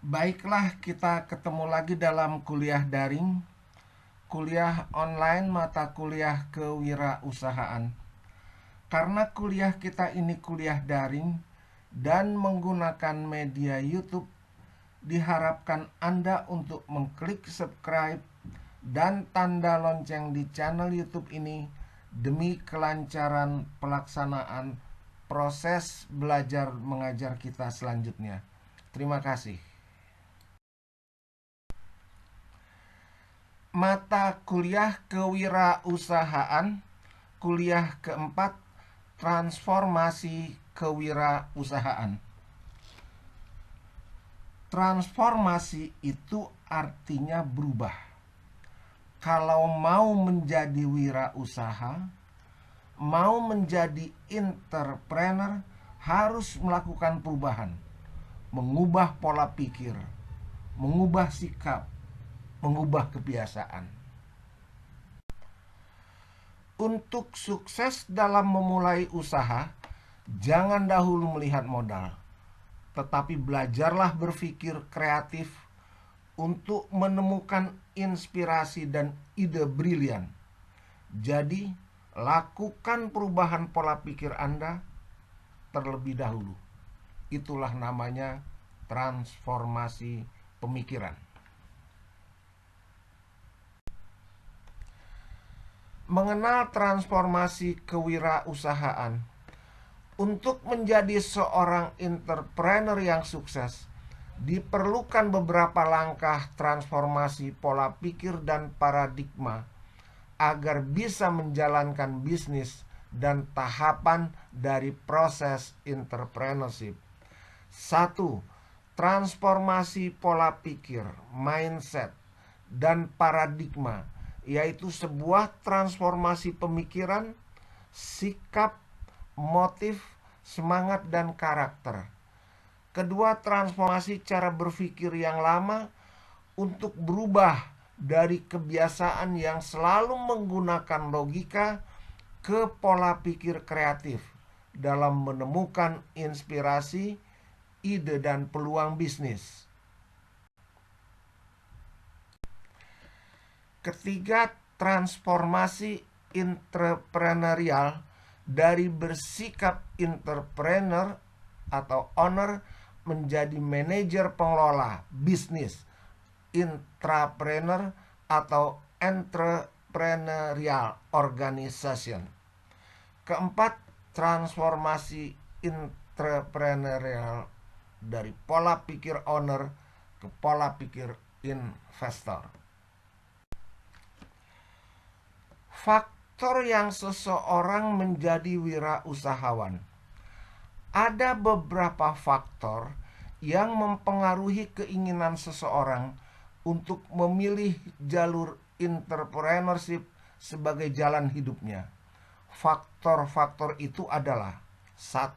Baiklah, kita ketemu lagi dalam kuliah daring, kuliah online mata kuliah kewirausahaan. Karena kuliah kita ini kuliah daring dan menggunakan media YouTube, diharapkan Anda untuk mengklik subscribe dan tanda lonceng di channel YouTube ini demi kelancaran pelaksanaan proses belajar mengajar kita selanjutnya. Terima kasih. Mata kuliah kewirausahaan, kuliah keempat, transformasi kewirausahaan. Transformasi itu artinya berubah. Kalau mau menjadi wirausaha, mau menjadi entrepreneur, harus melakukan perubahan, mengubah pola pikir, mengubah sikap, mengubah kebiasaan. Untuk sukses dalam memulai usaha, jangan dahulu melihat modal, tetapi belajarlah berpikir kreatif untuk menemukan inspirasi dan ide brilian. Jadi, lakukan perubahan pola pikir Anda terlebih dahulu. Itulah namanya transformasi pemikiran. Mengenal transformasi kewirausahaan. Untuk menjadi seorang entrepreneur yang sukses, diperlukan beberapa langkah transformasi pola pikir dan paradigma agar bisa menjalankan bisnis dan tahapan dari proses entrepreneurship. 1. Transformasi pola pikir, mindset, dan paradigma, yaitu sebuah transformasi pemikiran, sikap, motif, semangat, dan karakter. Kedua, transformasi cara berpikir yang lama untuk berubah dari kebiasaan yang selalu menggunakan logika ke pola pikir kreatif dalam menemukan inspirasi, ide, dan peluang bisnis. Ketiga, transformasi entrepreneurial dari bersikap entrepreneur atau owner menjadi manajer pengelola bisnis, intrapreneur atau entrepreneurial organization. Keempat, transformasi entrepreneurial dari pola pikir owner ke pola pikir investor. Faktor yang seseorang menjadi wirausahawan. Ada beberapa faktor yang mempengaruhi keinginan seseorang untuk memilih jalur entrepreneurship sebagai jalan hidupnya. Faktor-faktor itu adalah: 1.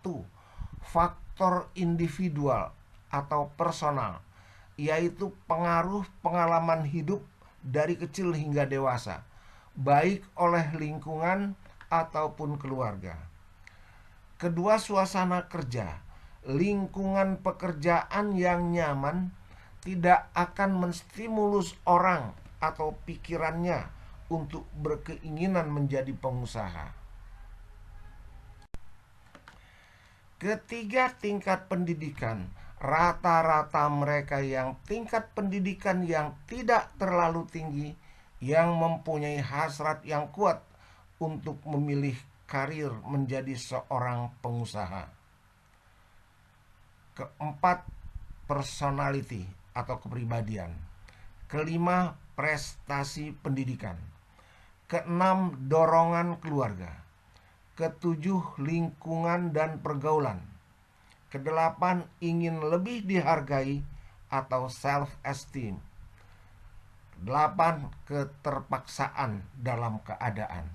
Faktor individual atau personal, yaitu pengaruh pengalaman hidup dari kecil hingga dewasa, baik oleh lingkungan ataupun keluarga. Kedua, suasana kerja. Lingkungan pekerjaan yang nyaman tidak akan menstimulus orang atau pikirannya untuk berkeinginan menjadi pengusaha. Ketiga, tingkat pendidikan. Rata-rata mereka yang tingkat pendidikan yang tidak terlalu tinggi, yang mempunyai hasrat yang kuat untuk memilih karir menjadi seorang pengusaha. Keempat, personality atau kepribadian. Kelima, prestasi pendidikan. Keenam, dorongan keluarga. Ketujuh, lingkungan dan pergaulan. Kedelapan, ingin lebih dihargai atau self-esteem. 8, keterpaksaan dalam keadaan.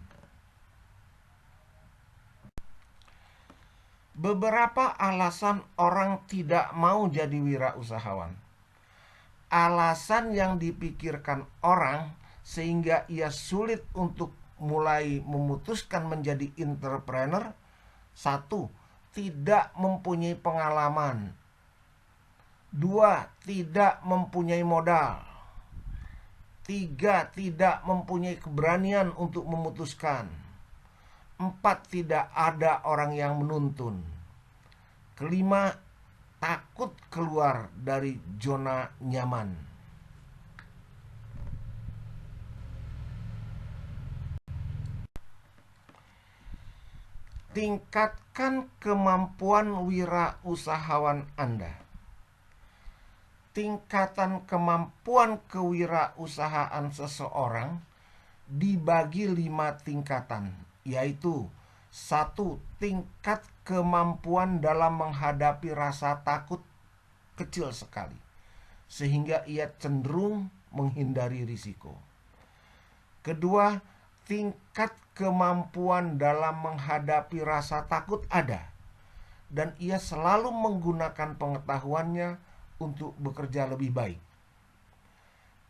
Beberapa alasan orang tidak mau jadi wirausahawan. Alasan yang dipikirkan orang sehingga ia sulit untuk mulai memutuskan menjadi entrepreneur. 1. Tidak mempunyai pengalaman. 2, tidak mempunyai modal. 3, tidak mempunyai keberanian untuk memutuskan. 4, tidak ada orang yang menuntun. Kelima, takut keluar dari zona nyaman. Tingkatkan kemampuan wirausahawan Anda. Tingkatan kemampuan kewirausahaan seseorang dibagi 5 tingkatan, yaitu 1. Tingkat kemampuan dalam menghadapi rasa takut kecil sekali, sehingga ia cenderung menghindari risiko. Kedua, tingkat kemampuan dalam menghadapi rasa takut ada, dan ia selalu menggunakan pengetahuannya untuk bekerja lebih baik.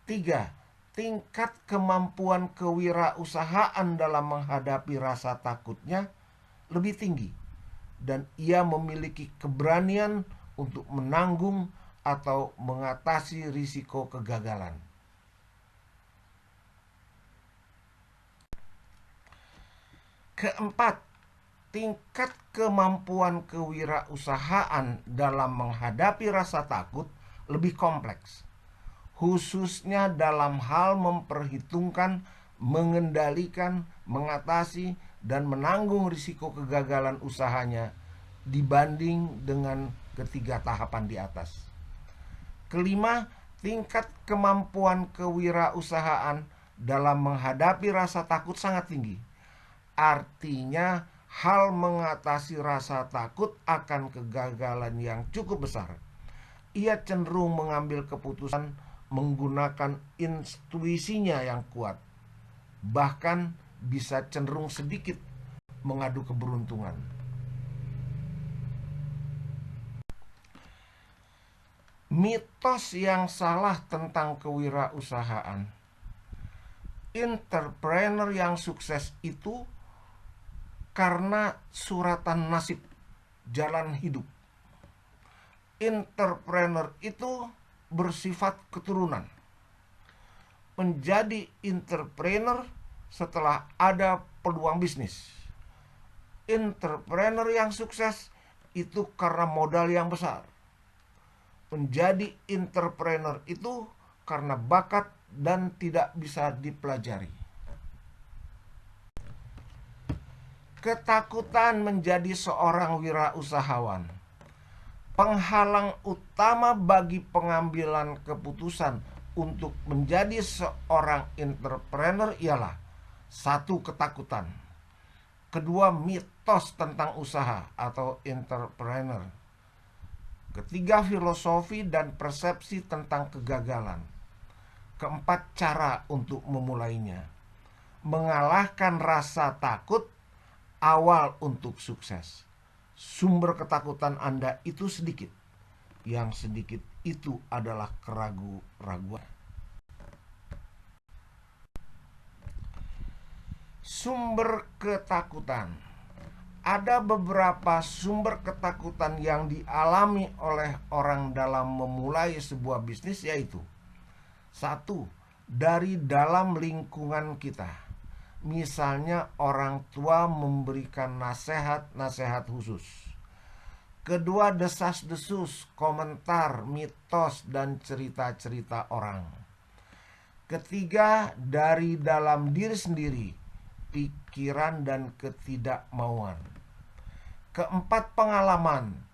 3. Tingkat kemampuan kewirausahaan dalam menghadapi rasa takutnya lebih tinggi, dan ia memiliki keberanian untuk menanggung atau mengatasi risiko kegagalan. Keempat, tingkat kemampuan kewirausahaan dalam menghadapi rasa takut lebih kompleks, khususnya dalam hal memperhitungkan, mengendalikan, mengatasi, dan menanggung risiko kegagalan usahanya dibanding dengan ketiga tahapan di atas. Kelima, tingkat kemampuan kewirausahaan dalam menghadapi rasa takut sangat tinggi. Artinya, hal mengatasi rasa takut akan kegagalan yang cukup besar. Ia cenderung mengambil keputusan menggunakan intuisinya yang kuat, bahkan bisa cenderung sedikit mengadu keberuntungan. Mitos yang salah tentang kewirausahaan. Entrepreneur yang sukses itu karena suratan nasib, jalan hidup. Entrepreneur itu bersifat keturunan. Menjadi entrepreneur setelah ada peluang bisnis. Entrepreneur yang sukses itu karena modal yang besar. Menjadi entrepreneur itu karena bakat dan tidak bisa dipelajari. Ketakutan menjadi seorang wirausahawan. Penghalang utama bagi pengambilan keputusan untuk menjadi seorang entrepreneur ialah 1. Ketakutan. 2. Mitos tentang usaha atau entrepreneur. 3. Filosofi dan persepsi tentang kegagalan. 4. Cara untuk memulainya. Mengalahkan rasa takut awal untuk sukses. Sumber ketakutan Anda itu sedikit. Yang sedikit itu adalah keraguan. Sumber ketakutan. Ada beberapa sumber ketakutan yang dialami oleh orang dalam memulai sebuah bisnis, yaitu 1. Dari dalam lingkungan kita. Misalnya orang tua memberikan nasihat khusus. 2. Desas-desus, komentar, mitos, dan cerita-cerita orang. 3. Dari dalam diri sendiri, pikiran dan ketidakmauan. 4. Pengalaman,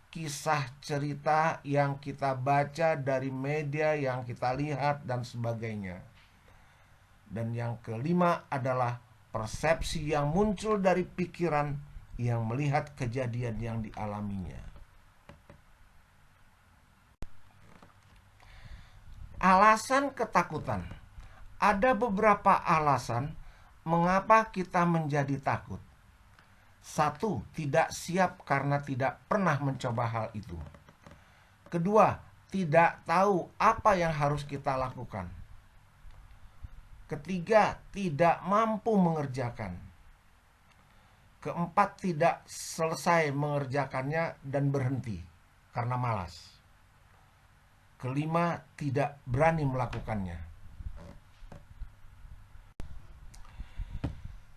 kisah cerita yang kita baca dari media, yang kita lihat, dan sebagainya. Dan yang kelima adalah persepsi yang muncul dari pikiran yang melihat kejadian yang dialaminya. Alasan ketakutan. Ada beberapa alasan mengapa kita menjadi takut. 1. Tidak siap karena tidak pernah mencoba hal itu. 2. Tidak tahu apa yang harus kita lakukan. 3. Tidak mampu mengerjakan. 4. Tidak selesai mengerjakannya dan berhenti karena malas. Kelima, tidak berani melakukannya.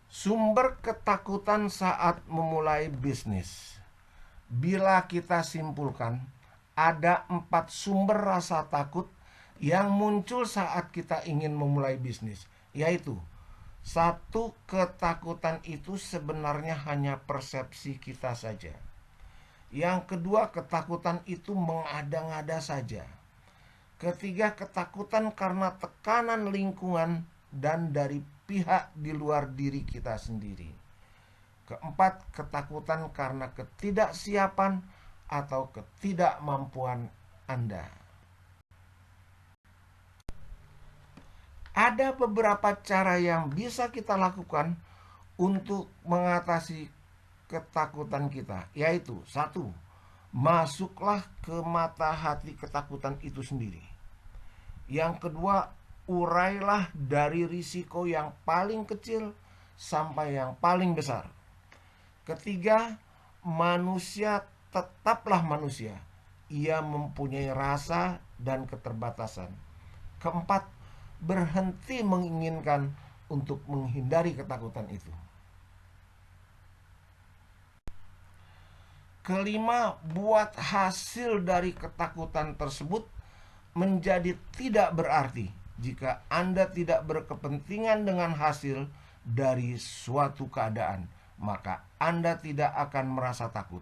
Sumber ketakutan saat memulai bisnis. Bila kita simpulkan, ada 4 sumber rasa takut yang muncul saat kita ingin memulai bisnis, yaitu: 1. Ketakutan itu sebenarnya hanya persepsi kita saja. Yang kedua, ketakutan itu mengada-ngada saja. Ketiga, ketakutan karena tekanan lingkungan dan dari pihak di luar diri kita sendiri. Keempat, ketakutan karena ketidaksiapan atau ketidakmampuan Anda. Ada beberapa cara yang bisa kita lakukan untuk mengatasi ketakutan kita, yaitu: 1. Masuklah ke mata hati ketakutan itu sendiri. Yang kedua, urailah dari risiko yang paling kecil sampai yang paling besar. Ketiga, manusia tetaplah manusia. Ia mempunyai rasa dan keterbatasan. Keempat, berhenti menginginkan untuk menghindari ketakutan itu. Kelima, buat hasil dari ketakutan tersebut menjadi tidak berarti jika Anda tidak berkepentingan dengan hasil dari suatu keadaan, maka Anda tidak akan merasa takut.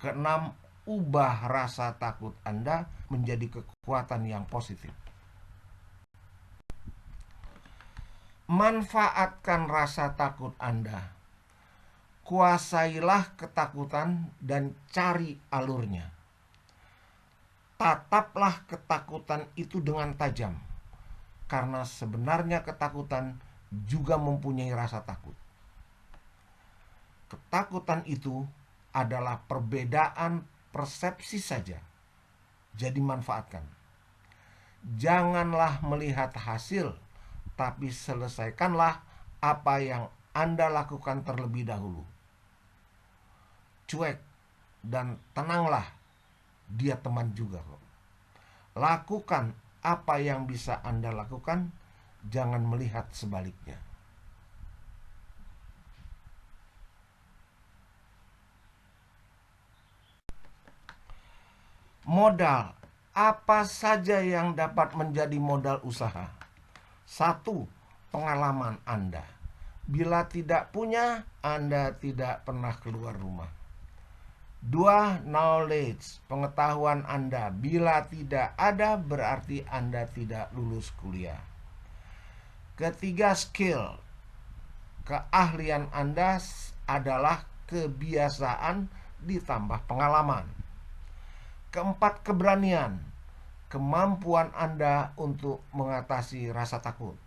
Keenam, ubah rasa takut Anda menjadi kekuatan yang positif. Manfaatkan rasa takut Anda. Kuasailah ketakutan dan cari alurnya. Tataplah ketakutan itu dengan tajam, karena sebenarnya ketakutan juga mempunyai rasa takut. Ketakutan itu adalah perbedaan persepsi saja, jadi manfaatkan. Janganlah melihat hasil, tapi selesaikanlah apa yang Anda lakukan terlebih dahulu. Cuek dan tenanglah, dia teman juga kok. Lakukan apa yang bisa Anda lakukan, jangan melihat sebaliknya. Modal. Apa saja yang dapat menjadi modal usaha? 1. Pengalaman Anda. Bila tidak punya, Anda tidak pernah keluar rumah. 2. Knowledge, pengetahuan Anda. Bila tidak ada, berarti Anda tidak lulus kuliah. Ketiga, skill, keahlian Anda adalah kebiasaan ditambah pengalaman. Keempat, keberanian, kemampuan Anda untuk mengatasi rasa takut.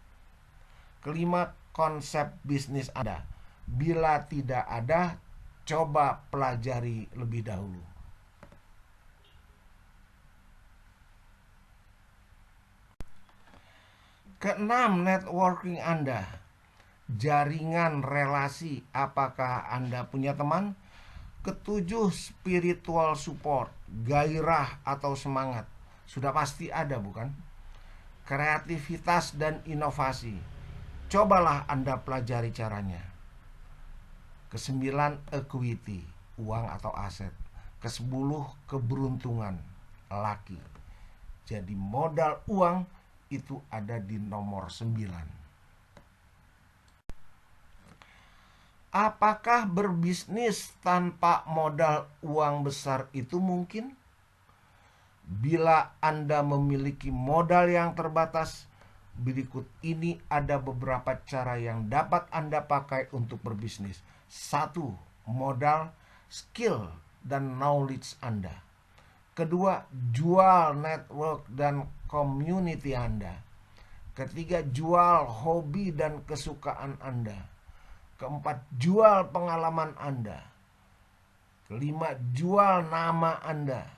Kelima, konsep bisnis Anda. Bila tidak ada, coba pelajari lebih dahulu. Keenam, networking Anda. Jaringan relasi, apakah Anda punya teman? Ketujuh, spiritual support, gairah atau semangat. Sudah pasti ada, bukan? Kreativitas dan inovasi. Cobalah Anda pelajari caranya. Kesembilan, equity, uang atau aset. Kesepuluh, keberuntungan, laki. Jadi modal uang itu ada di nomor 9. Apakah berbisnis tanpa modal uang besar itu mungkin? Bila Anda memiliki modal yang terbatas, berikut ini ada beberapa cara yang dapat Anda pakai untuk berbisnis. 1. Modal, skill, dan knowledge Anda. Kedua, jual network dan community Anda. Ketiga, jual hobi dan kesukaan Anda. Keempat, jual pengalaman Anda. Kelima, jual nama Anda.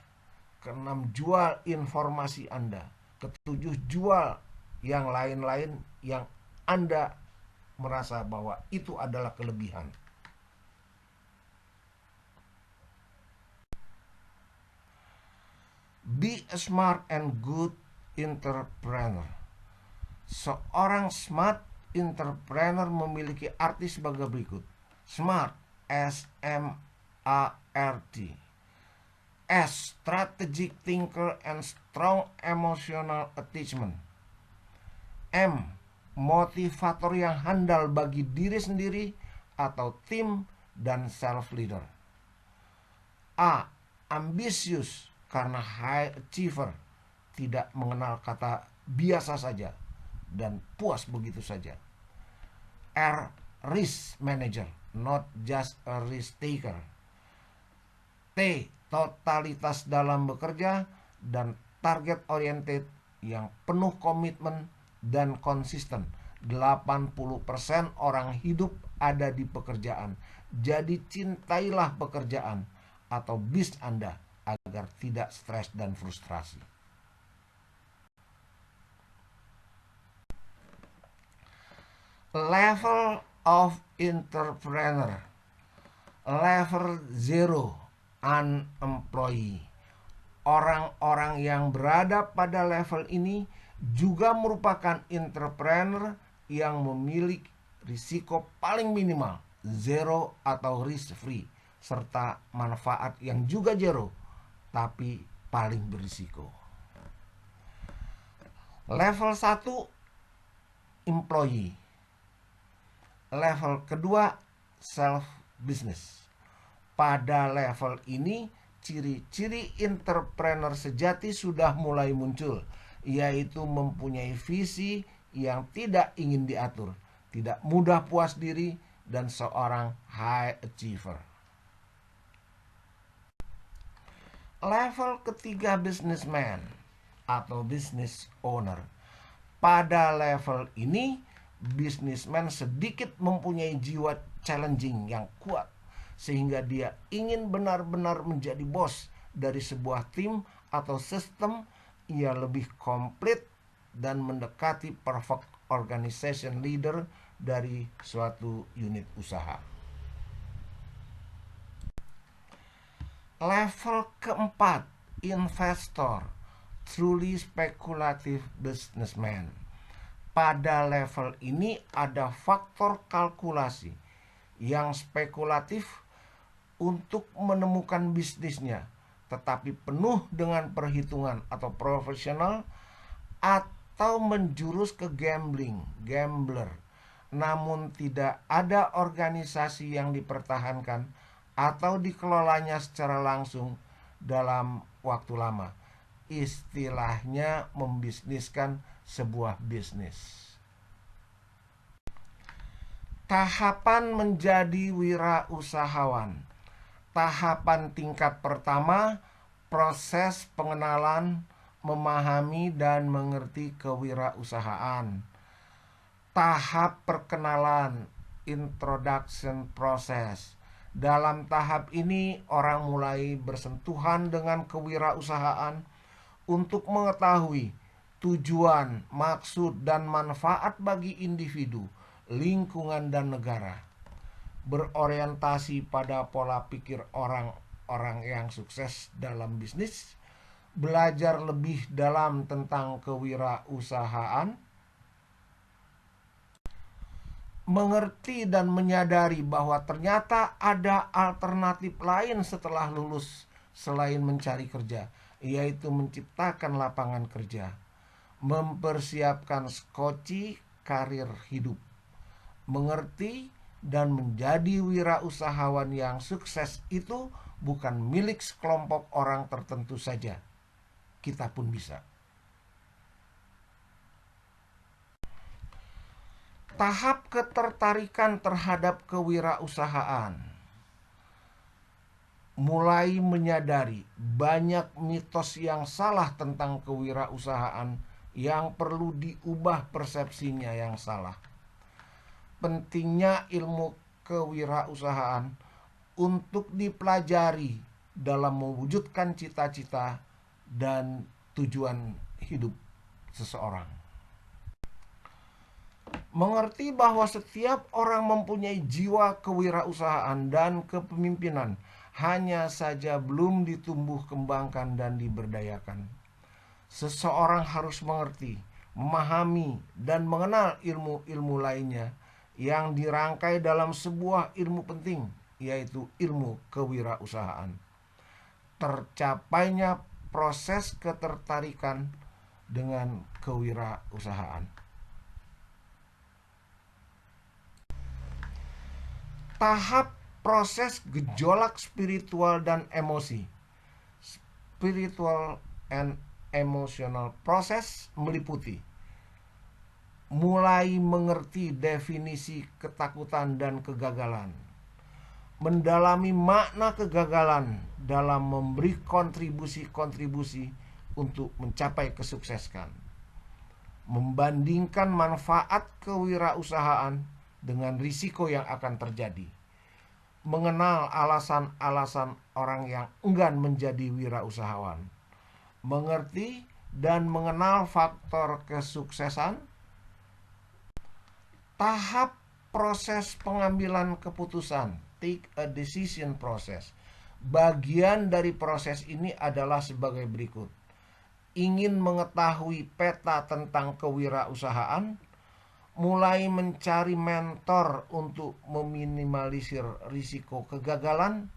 Keenam, jual informasi Anda. Ketujuh, jual yang lain-lain yang Anda merasa bahwa itu adalah kelebihan. Be a smart and good entrepreneur. Seorang smart entrepreneur memiliki arti sebagai berikut. Smart, S-M-A-R-T. S, strategic thinker and strong emotional attachment. M, motivator yang handal bagi diri sendiri atau tim dan self-leader. A, ambisius karena high achiever, tidak mengenal kata biasa saja dan puas begitu saja. R, risk manager, not just a risk taker. T, totalitas dalam bekerja dan target oriented yang penuh komitmen dan konsisten. 80% orang hidup ada di pekerjaan. Jadi cintailah pekerjaan atau bis Anda agar tidak stres dan frustrasi. Level of entrepreneur. Level 0, unemployed. Orang-orang yang berada pada level ini juga merupakan entrepreneur yang memiliki risiko paling minimal, zero atau risk free, serta manfaat yang juga zero, tapi paling berisiko. Level 1, employee. Level kedua, self business. Pada level ini, ciri-ciri entrepreneur sejati sudah mulai muncul, yaitu mempunyai visi yang tidak ingin diatur, tidak mudah puas diri, dan seorang high achiever. Level ketiga, businessman atau business owner. Pada level ini, businessman sedikit mempunyai jiwa challenging yang kuat, sehingga dia ingin benar-benar menjadi bos dari sebuah tim atau sistem. Ia lebih komplit dan mendekati perfect organization leader dari suatu unit usaha. Level keempat, investor, truly speculative businessman. Pada level ini ada faktor kalkulasi yang spekulatif untuk menemukan bisnisnya, tetapi penuh dengan perhitungan atau profesional, atau menjurus ke gambler. Namun tidak ada organisasi yang dipertahankan atau dikelolanya secara langsung dalam waktu lama. Istilahnya membisniskan sebuah bisnis. Tahapan menjadi wirausahawan. Tahapan tingkat pertama, proses pengenalan, memahami dan mengerti kewirausahaan. Tahap perkenalan, introduction process. Dalam tahap ini, orang mulai bersentuhan dengan kewirausahaan untuk mengetahui tujuan, maksud, dan manfaat bagi individu, lingkungan, dan negara. Berorientasi pada pola pikir orang-orang yang sukses dalam bisnis, belajar lebih dalam tentang kewirausahaan, mengerti dan menyadari bahwa ternyata ada alternatif lain setelah lulus selain mencari kerja, yaitu menciptakan lapangan kerja, mempersiapkan skoci karir hidup, mengerti dan menjadi wirausahawan yang sukses itu bukan milik sekelompok orang tertentu saja. Kita pun bisa. Tahap ketertarikan terhadap kewirausahaan. Mulai menyadari banyak mitos yang salah tentang kewirausahaan yang perlu diubah persepsinya yang salah. Pentingnya ilmu kewirausahaan untuk dipelajari dalam mewujudkan cita-cita dan tujuan hidup seseorang. Mengerti bahwa setiap orang mempunyai jiwa kewirausahaan dan kepemimpinan hanya saja belum ditumbuh kembangkan dan diberdayakan. Seseorang harus mengerti, memahami, dan mengenal ilmu-ilmu lainnya yang dirangkai dalam sebuah ilmu penting, yaitu ilmu kewirausahaan. Tercapainya proses ketertarikan dengan kewirausahaan. Tahap proses gejolak spiritual dan emosi. Spiritual and emotional process meliputi mulai mengerti definisi ketakutan dan kegagalan, mendalami makna kegagalan dalam memberi kontribusi-kontribusi untuk mencapai kesuksesan, membandingkan manfaat kewirausahaan dengan risiko yang akan terjadi, mengenal alasan-alasan orang yang enggan menjadi wirausahawan, mengerti dan mengenal faktor kesuksesan. Tahap proses pengambilan keputusan, take a decision process. Bagian dari proses ini adalah sebagai berikut. Ingin mengetahui peta tentang kewirausahaan, mulai mencari mentor untuk meminimalisir risiko kegagalan,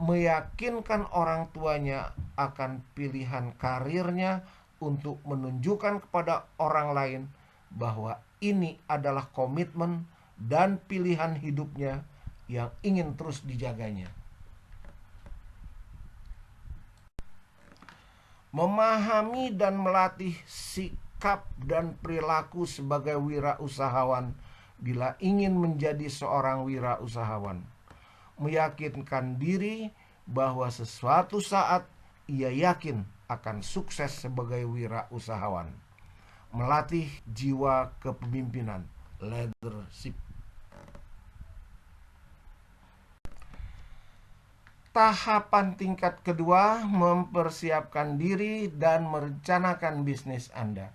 meyakinkan orang tuanya akan pilihan karirnya untuk menunjukkan kepada orang lain bahwa ini adalah komitmen dan pilihan hidupnya yang ingin terus dijaganya. Memahami dan melatih sikap dan perilaku sebagai wirausahawan bila ingin menjadi seorang wirausahawan. Meyakinkan diri bahwa sesuatu saat ia yakin akan sukses sebagai wirausahawan. Melatih jiwa kepemimpinan, leadership. Tahapan tingkat kedua, mempersiapkan diri dan merencanakan bisnis Anda.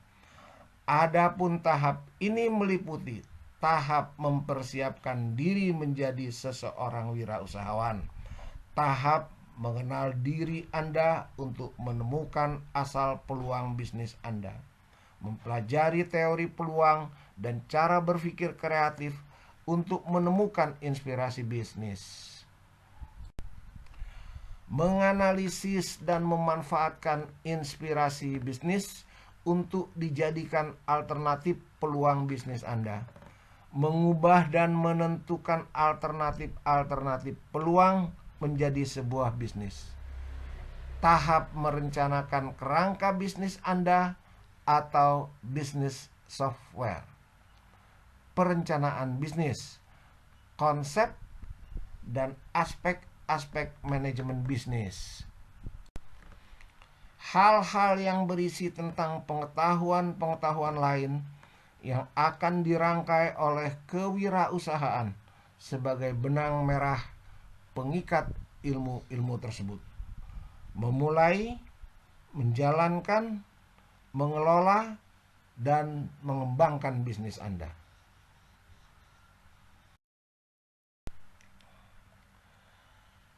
Adapun tahap ini meliputi tahap mempersiapkan diri menjadi seseorang wirausahawan, tahap mengenal diri Anda untuk menemukan asal peluang bisnis Anda, mempelajari teori peluang dan cara berpikir kreatif untuk menemukan inspirasi bisnis, menganalisis dan memanfaatkan inspirasi bisnis untuk dijadikan alternatif peluang bisnis Anda, mengubah dan menentukan alternatif peluang menjadi sebuah bisnis. Tahap merencanakan kerangka bisnis Anda atau bisnis software. Perencanaan bisnis, konsep, dan aspek-aspek manajemen bisnis. Hal-hal yang berisi tentang pengetahuan-pengetahuan lain yang akan dirangkai oleh kewirausahaan sebagai benang merah pengikat ilmu-ilmu tersebut. Memulai, menjalankan, mengelola, dan mengembangkan bisnis Anda.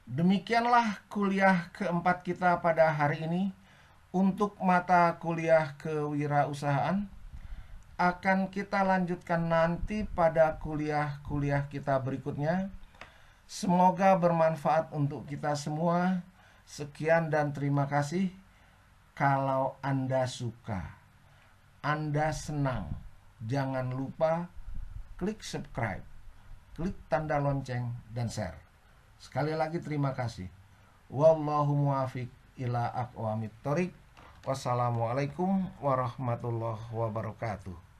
Demikianlah kuliah keempat kita pada hari ini. Untuk mata kuliah kewirausahaan akan kita lanjutkan nanti pada kuliah-kuliah kita berikutnya. Semoga bermanfaat untuk kita semua. Sekian dan terima kasih. Kalau Anda suka, Anda senang, jangan lupa klik subscribe, klik tanda lonceng, dan share. Sekali lagi terima kasih. Wallahu muwaffiq ila aqwamit thoriq. Wassalamualaikum warahmatullahi wabarakatuh.